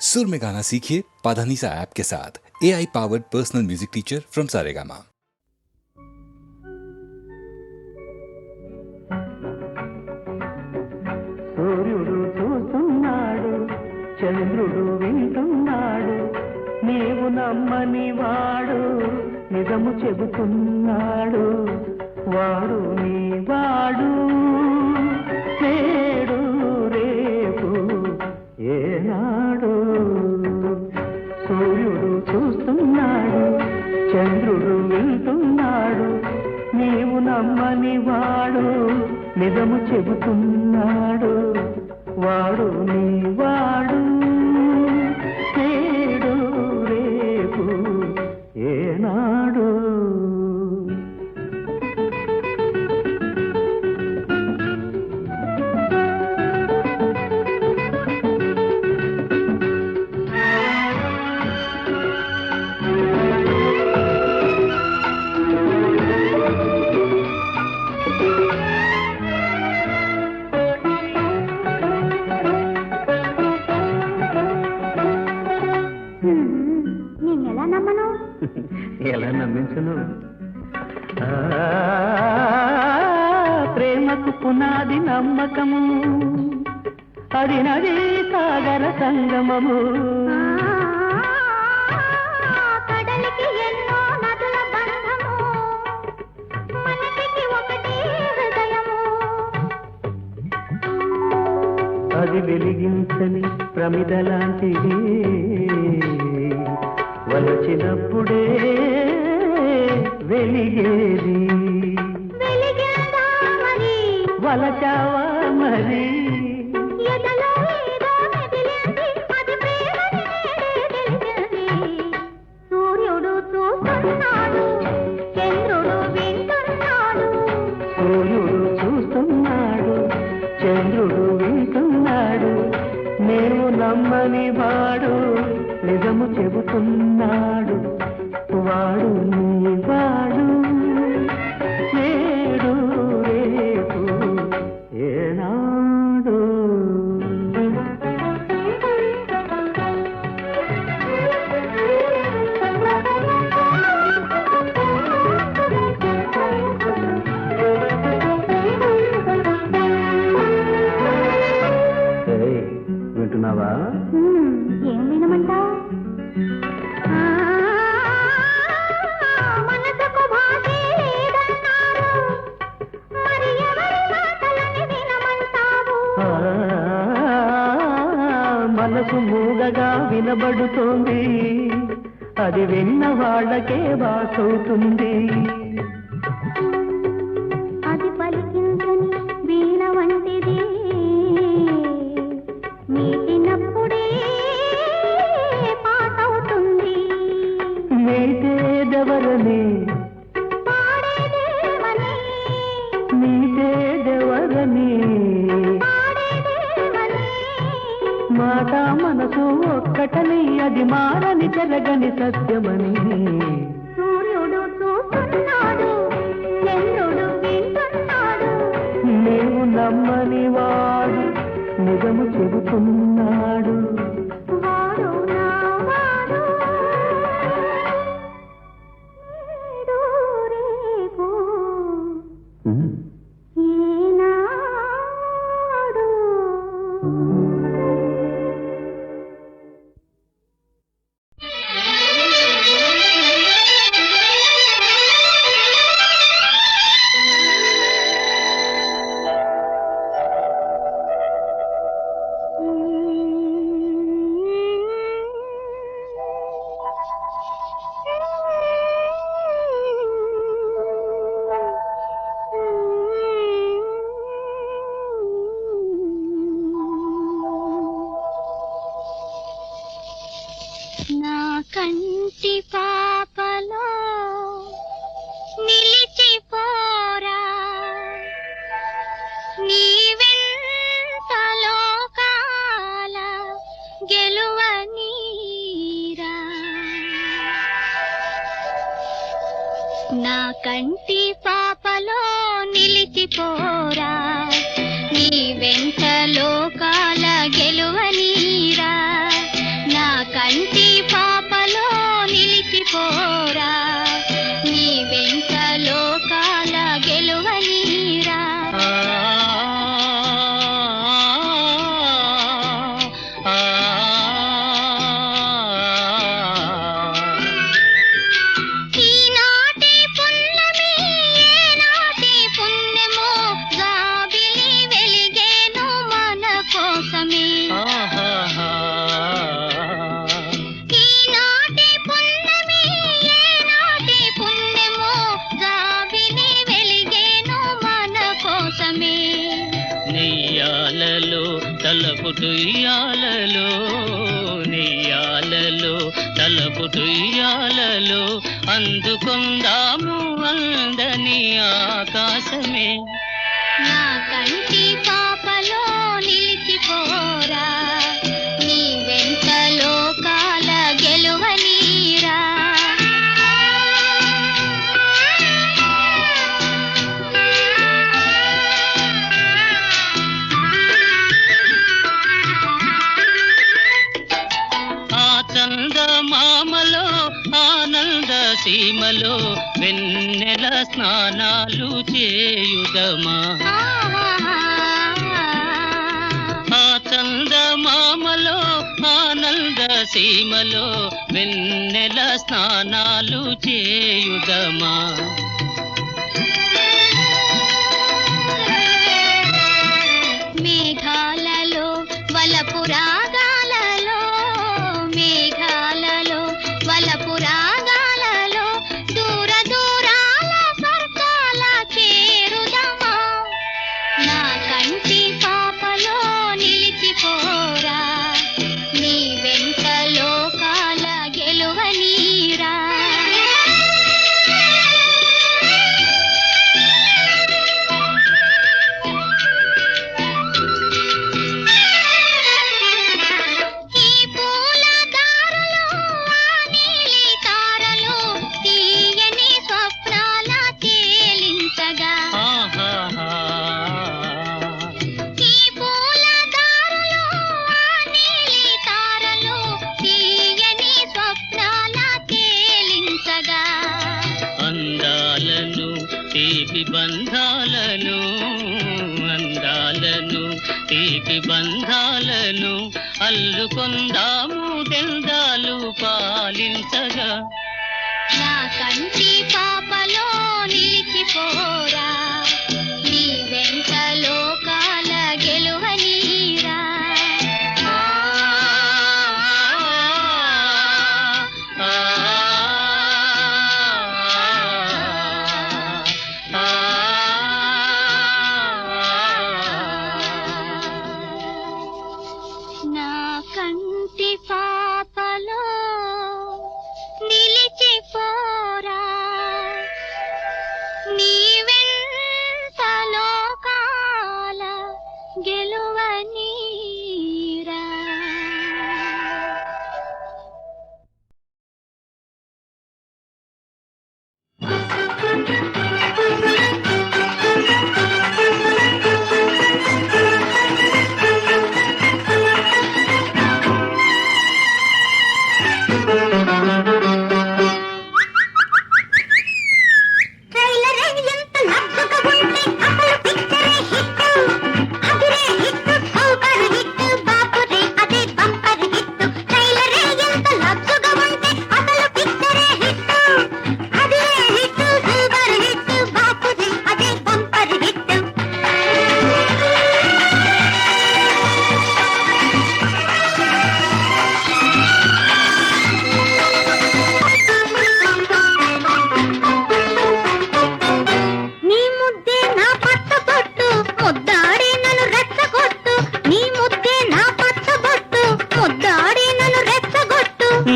सुर में गाना सीखिए पाधानीसा ऐप के साथ। AI powered personal music teacher from Saregama. సూర్యుడు చూస్తున్నాడు, చంద్రుడు వింటున్నాడు, నీవు నమ్మని వాడు నిజము చెబుతున్నాడు. వాడు నీ వాడు, నేడు రేపు ఏనాడు. సూర్యుడు చూస్తున్నాడు, చంద్రుడు వింటున్నాడు, నీవు నమ్మని వాడు నిజము చెబుతున్నాడు. వాడు నీ వాడు, నేడు రేపు ఏనాడు. ఎలా నమ్మించను? ప్రేమకు పునాది నమ్మకము, అది నది సాగర సంగమము. కడలికి ఎన్నో నదుల బంధము, మనకి ఒకటే హృదయము. అది వెలిగించని ప్రమిద లాంటిది, వలచినప్పుడే వెలిగేది. వలచావా మరి? సూర్యుడు చూస్తున్నాడు, చంద్రుడు వింటున్నాడు. సూర్యుడు చూస్తున్నాడు, చంద్రుడు వింటున్నాడు, నీవు నమ్మని వాడు నిజము చెబుతున్నాడు. వాడు నీ వాడు, నేడు రేపు ఏనాడు. వింటున్నావా? ఏం వినమంటావు? మనసుకు భాషే లేదన్నారు, మరి ఎవరి మాటలని వినమంటావు? మనసు మూగగా వినబడుతోంది, అది విన్న వాళ్ళకే వాసవుతుంది. అది పలికించని వీణ వంటిది, మీటినప్పుడే పాటవుతుంది. మీటేదెవరని? పాడేదేమని? మీటేదెవరని? పాడేదేమని? మాట మనసు ఒక్కటని, అది మారని జరగని సత్యమని. సూర్యుడు చూస్తున్నాడు, చంద్రుడు వింటున్నాడు. నీవు నమ్మని వాడు నిజము చెబుతున్నాడు. వాడు నా వాడు, నేడు రేపు ఏనాడు. నా కంటి పాపలో నిలిచిపోరా, నీ వెంట లోకాల గెలువనీరా. నా కంటి పాపలో నిలిచిపోరా, నీ వెంట లోకాల గెలువనీరా. నా నిలిచిపోరా నీ వెంట లోకాల గెలువనీరా ఈనాటి పున్నమి ఏనాటి పుణ్యమో జాబిలి వెలిగేను మన కోసమే ఈనాటి పున్నమి ఏనాటి పుణ్యమో జాబిలి వెలిగేను మన కోసమే నెయ్యాలలో తలపుటుయ్యాలలో నెయ్యాలలో తలపుటుయ్యాలలో అందుకుందాము అందని ఆకాశమే నా కంటి పాపలో నిలిచిపోరా నీ వెంట లోకాల గెలువనీరా ఆ చందమామలో ఆనంద సీమలో వెన్నెల స్నానాలు చేయుదమా ఆ చందమామలో ఆనంద సీమలో వెన్నెల స్నానాలు చేయుదమా మేఘాలలో వలపు రాగాలలో మేఘాలలో వలపు రాగాలలో దూర దూరాల స్వర్గాల చేరుదమా నా కంటి పాపలో నిలిచిపోరా నీ వెంట లోకాల గెలువనీరా ఈ పూల దారులు ఆ నీలి తారలు తీయని స్వప్నాల తేలించగా ఈ పూల దారులు ఆ నీలి తారలు తీయని స్వప్నాల తేలించగా అందాలను తీపి బంధాలను అందాలను తీపి బంధాలను అల్లుకొందాము దెందాలు పాలించగా నా కంటి పాపలో నిలిచిపోరా నీ వెంట లోకాల గెలువనీరా నా కంటి పాపలో నిలిచిపోరా నీ వెంట లోకాల గెలువనీరా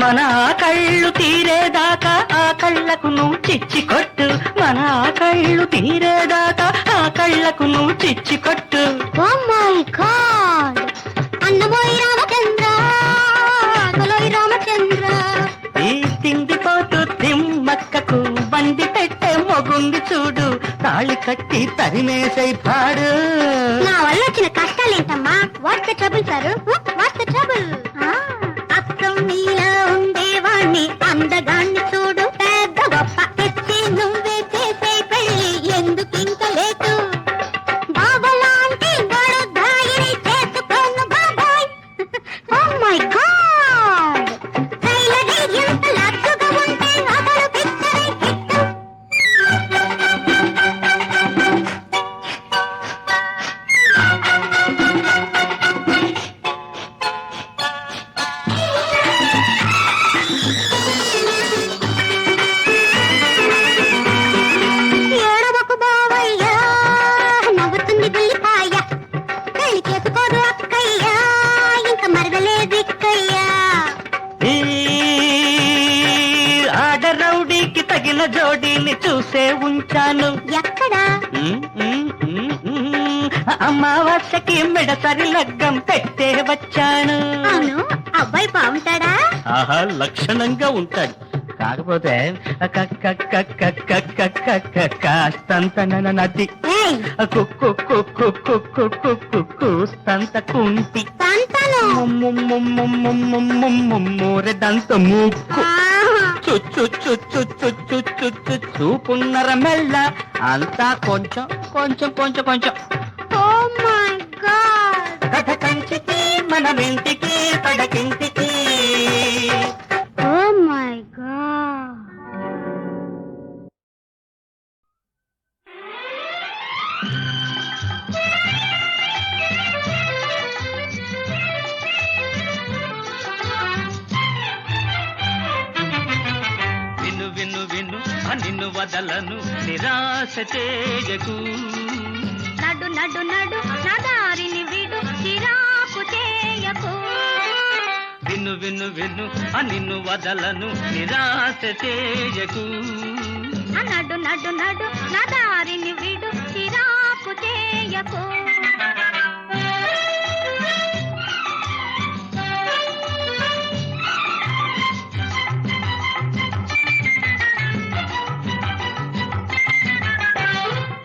మన కళ్ళు తీరేదాకా ఆ కళ్ళకు నువ్వు చిచ్చి కొట్టు మన కళ్ళు తీరేదాకా ఆ కళ్ళకు నువ్వు చిచ్చి కొట్టు ఓ మై గాడ్ అన్నమోయి రామచంద్ర కొలోయి రామచంద్ర ఈ తిండిపోతూ తిమ్మక్కకు బండి పెట్టే మొగుంది చూడు తాళి కట్టి తరిమేసై పాడు నా వల్ల వచ్చిన కష్టాలేంటమ్మా what's the trouble sir what's the trouble అక్కం నీలా ఉండేవాణ్ణి అందగాన్ని చూడు తగిన జోడీని చూసే ఉంచాను. ఎక్కడా? అమావాస్యకి మెడసరి లగ్గం పెట్టే వచ్చాను. అవును, అబ్బాయి బాగుంటాడా? ఆహా, లక్షణంగా ఉంటాడు. కాకపోతే కాస్తంత నది, ఏయ్, కూస్తంత కుంటి, సంతను. మూరెదంత మూక్కు, చూపున్నర మెల్ల, అంతా కొంచెం కొంచెం కొంచెం కొంచెం. Oh my God. కథ కంచికి మనమింటికి పడకింటికి. ఓ మై గాడ్. విను విను విను నిన్ను వదలను నిరాశ చేయకు. నడు నడు నడు నా దారిని విడు, చిరాకు చేయకు. విను విను విను నిన్ను వదలను నిరాశ చేయకు. నడు నడు నడు నా దారిని విడు, చిరాకు చేయకు.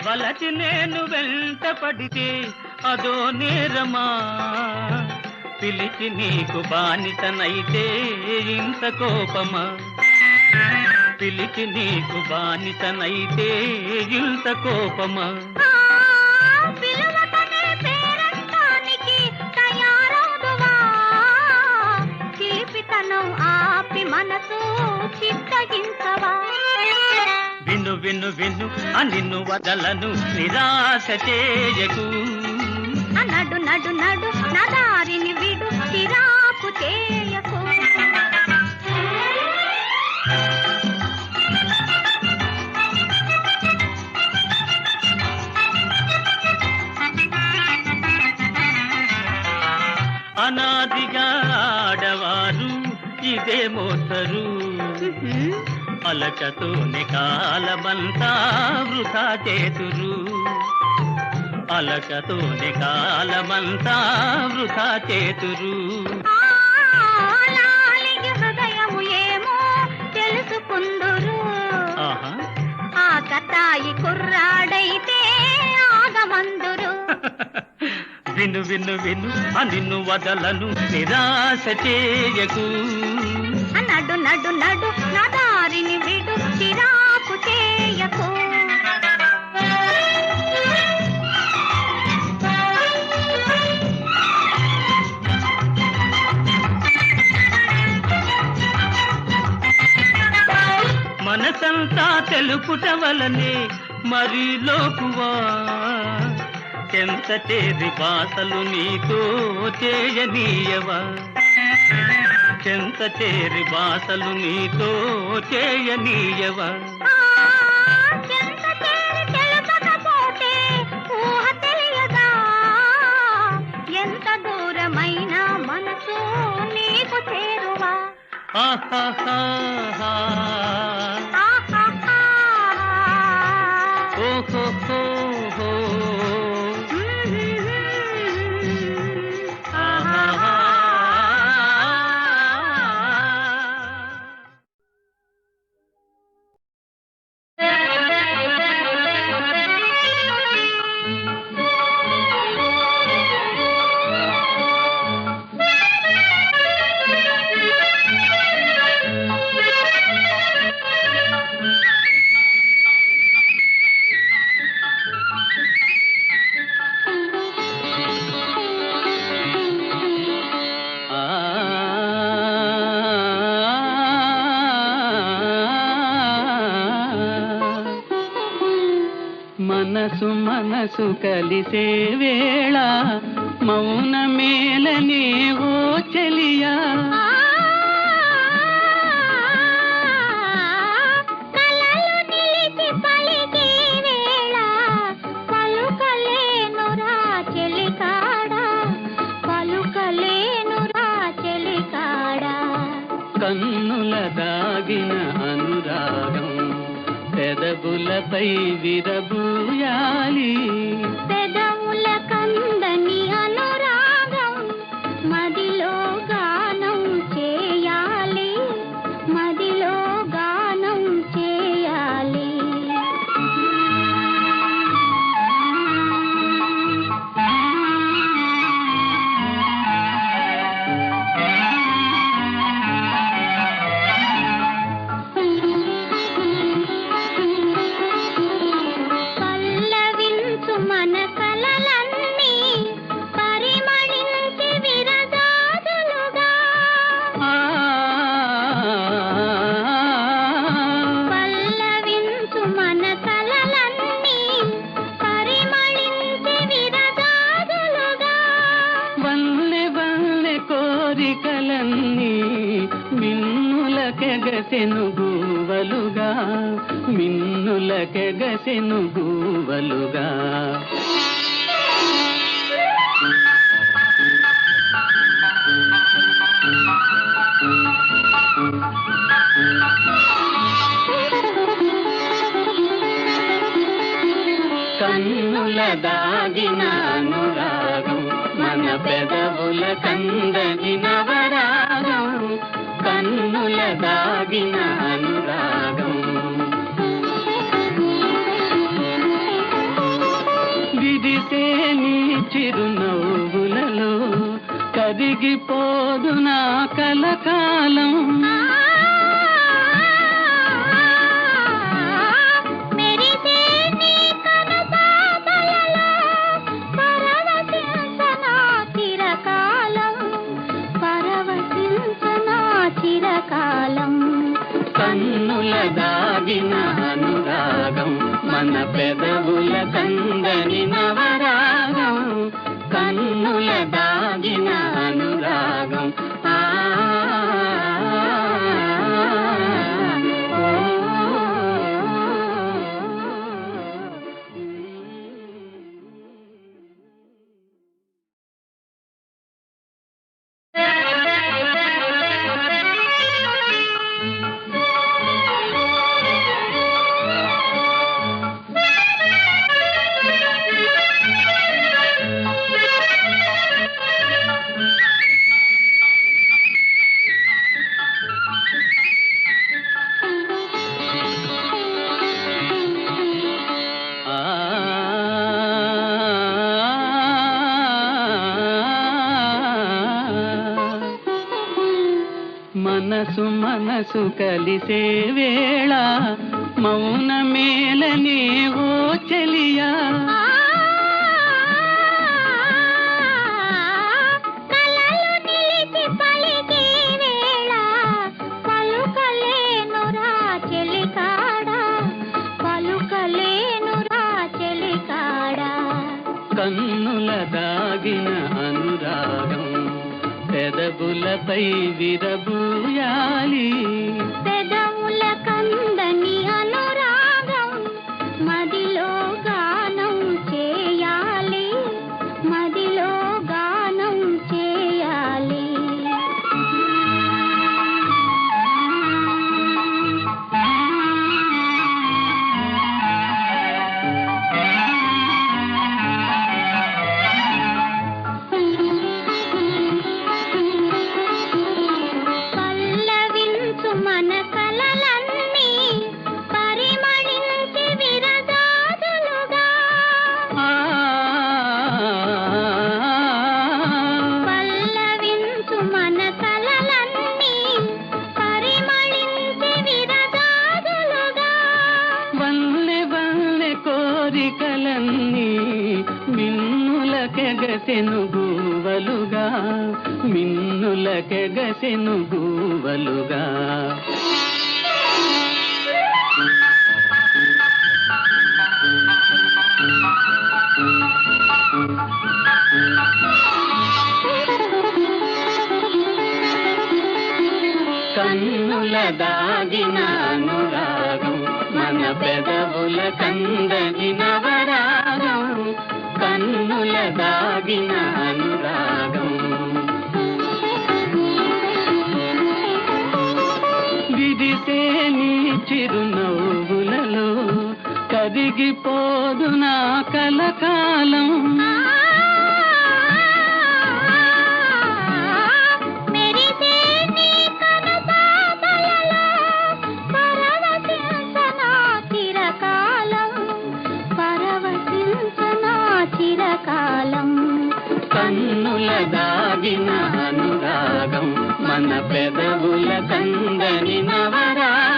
వలచి నేను వెంట పడితే అదో నేరమా, పిలిచి నీకు బానిసనైతే ఇంత కోపమా, పిలిచి నీకు బానిసనైతే ఇంత కోపమా. పిలువకనే పేరంటానికి తయారవుదువా, చిలిపితనం ఆపి మనసు చిత్తగించవా. విను విను విను నిన్ను వదలను నిరాశ చేయకు. నడు నడు నడు నా దారిని విడు, చిరాకు చేయకు. అనాదిగా ఆడవారు ఇదే మోసరు, అలకతోనే కాలమంతా వృథా చేతురు, అలకతోనే కాలమంతా వృథా చేతురు. లాలిగి హృదయము ఏమో తెలుసుకుందురు, ఆహా, ఆ కతాయి కుర్రాడైతే ఆగమందురు. విను విను విను నిన్ను వదలను నిరాశ చేయకు. నడు నడు నడు నా దారిని విడు, చిరాకు చేయకు. మనసంతా తెలుపుట వలనే మరి లోకువా, ఎంత చేరి బాసలు నీతో చేయనీయవా, ఎంత చేరి బాసలు నీతో చేయనీయవా. ఎంత చేరి తెలుపకపోతే ఊహ తెలియదా, ఎంత దూరమైన మనసు నీకు చేరువా. ఆహాహా, ఆహాహా. ఓహోహో, ఆహాహా. మనసు మనసు కలిసే వేళ మౌన మేలనే ఓ చెలియా. కలలు నిలిచి పలికే వేళ పలుకలేనురా చెలికాడా, పలుకలేనురా చెలికాడా. కన్నుల దాగిన అనురాగం పెదవులపై విరబూయాలి పెదవుల కందని అనురాగం మదిలో గానం చేయాలి మదిలో గానం చేయాలి పల్లవించు మన కలలన్నీ పరిమళించి విరజాజులుగా పల్లవించు మన కలలన్నీ పరిమళించి విరజాజులుగా వల్లె వల్లె కోరికలన్నీ మిన్నులకెగసెను గూవలుగా మిన్నులకెగసెను గూవలుగా కన్నుల దాగిన అనురాగం మన పెదవుల కందని నవరాగం కన్నుల దాగిన అనురాగం విడిసే నీ చిరునవ్వులలో కరిగిపోదు నా కలకాలం మెరిసే నీ కనుపాపలలో పరవశించనా చిరకాలం పరవశించనా చిరకాలం కన్నుల దాగిన అనురాగం మన పెదవుల కందని నవరాగం కన్నుల దాగిన అనురాగం మనసు మనసు కలిసే వేళ మౌన మేలనే ఓ చెలియా కలలు నిలిచి పలికే వేళ పలుకలేనురా చెలికాడా పలుకలేనురా చెలికాడా కన్నుల దాగిన అనురాగం పెదవులపై విరబూయాలి పెదవుల కందని అనురాగం మదిలో గానం చేయాలి మదిలో గానం చేయాలి పల్లవించు మన కలలన్నీ పరిమళించి విరజాజులుగా పల్లవించు మన కలలన్నీ పరిమళించి విరజాజులుగా వల్లె వల్లె కోరికలన్నీ మిన్నులకెగసెను గూవలుగా మిన్నులకెగసెను గూవలుగా కన్నుల దాగిన అనురాగం మన పెదవుల కందని నవరాగం కన్నుల దాగిన అనురాగం విడిసే నీ చిరునవ్వులలో కరిగిపోదు నా కలకాలం. మెరిసే నీ కనుపాపలలో పరవశించనా చిరకాలం, పరవశించనా చిరకాలం. కన్నుల దాగిన అనురాగం మన పెదవుల కందని నవరాగం.